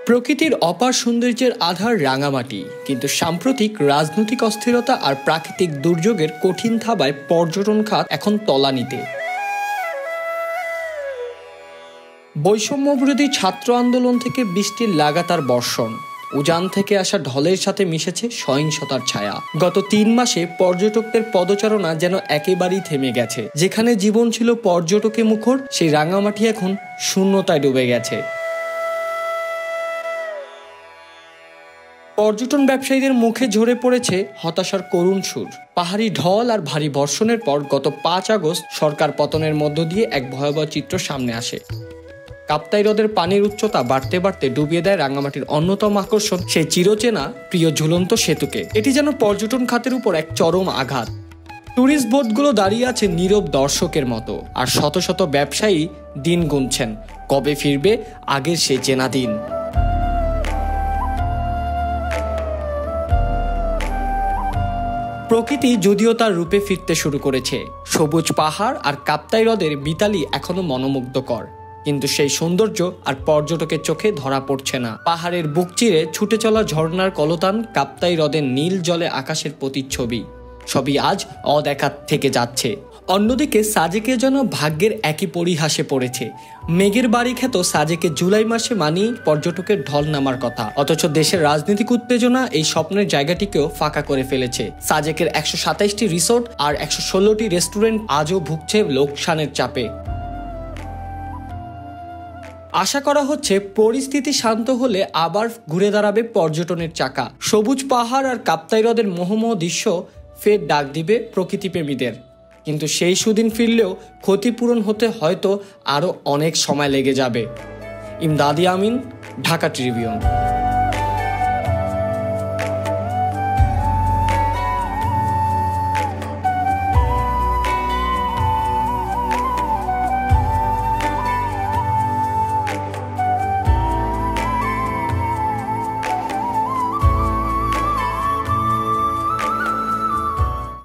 প্রকৃতির অপার সৌন্দর্যের আধার রাঙামাটি, কিন্তু সাম্প্রতিক রাজনৈতিক অস্থিরতা আর প্রাকৃতিক দুর্যোগের কঠিন থাবায় পর্যটন খাত এখন তলানিতে। বৈষম্যবিরোধী ছাত্র আন্দোলন থেকে বৃষ্টির লাগাতার বর্ষণ, উজান থেকে আসা ঢলের সাথে মিশেছে সহিংসতার ছায়া। গত 3 মাসে পর্যটকদের পদচারণা যেন একেবারেই থেমে গেছে। যেখানে জীবন ছিল পর্যটকে মুখর, সেই রাঙামাটি এখন শূন্যতায় ডুবে গেছে। পর্যটন ব্যবসায়ীদের মুখে ঝরে পড়েছে হতাশার করুণ সুর। পাহাড়ি ঢল আর ভারী বর্ষণের পর গত 5 আগস্ট সরকার পতনের মধ্য দিয়ে এক ভয়াবহ চিত্র সামনে আসে। কাপ্তাই হ্রদের পানির উচ্চতা বাড়তে বাড়তে ডুবিয়ে দেয় রাঙামাটির অন্যতম আকর্ষণ সেই চিরচেনা প্রিয় ঝুলন্ত সেতুকে। এটি যেন পর্যটন খাতের উপর এক চরম আঘাত। ট্যুরিস্ট বোটগুলো দাঁড়িয়ে আছে নীরব দর্শকের মতো, আর শত শত ব্যবসায়ী দিন গুনছেন কবে ফিরবে আগের সেই চেনা দিন। প্রকৃতি যদিও তার রূপে ফিরতে শুরু করেছে, সবুজ পাহাড় আর কাপ্তাই হ্রদের মিতালি এখনো মনোমুগ্ধকর, কিন্তু সেই সৌন্দর্য আর পর্যটকের চোখে ধরা পড়ছে না। পাহাড়ের বুক চিরে ছুটে চলা ঝর্ণার কলতান, কাপ্তাই হ্রদের নীল জলে আকাশের প্রতিচ্ছবি, সবই আজ অদেখা থেকে যাচ্ছে। অন্যদিকে সাজেকে যেন ভাগ্যের একই পরিহাসে পড়েছে। মেঘের বাড়ি খ্যাত সাজেকে জুলাই মাসে মানি পর্যটকের ঢল নামার কথা, অথচ দেশের রাজনৈতিক উত্তেজনা এই স্বপ্নের জায়গাটিকেও ফাঁকা করে ফেলেছে। সাজেকের 127টি রিসোর্ট আর 116টি রেস্টুরেন্ট আজও ভুগছে লোকসানের চাপে। আশা করা হচ্ছে পরিস্থিতি শান্ত হলে আবার ঘুরে দাঁড়াবে পর্যটনের চাকা। সবুজ পাহাড় আর কাপ্তাই হ্রদের মোহমোহ দৃশ্য ফের ডাক দিবে প্রকৃতিপ্রেমীদের, কিন্তু সেই সুদিন ফিরলেও ক্ষতিপূরণ হতে হয়তো আরও অনেক সময় লেগে যাবে। ইমদাদি আমিন, ঢাকা ট্রিবিউন।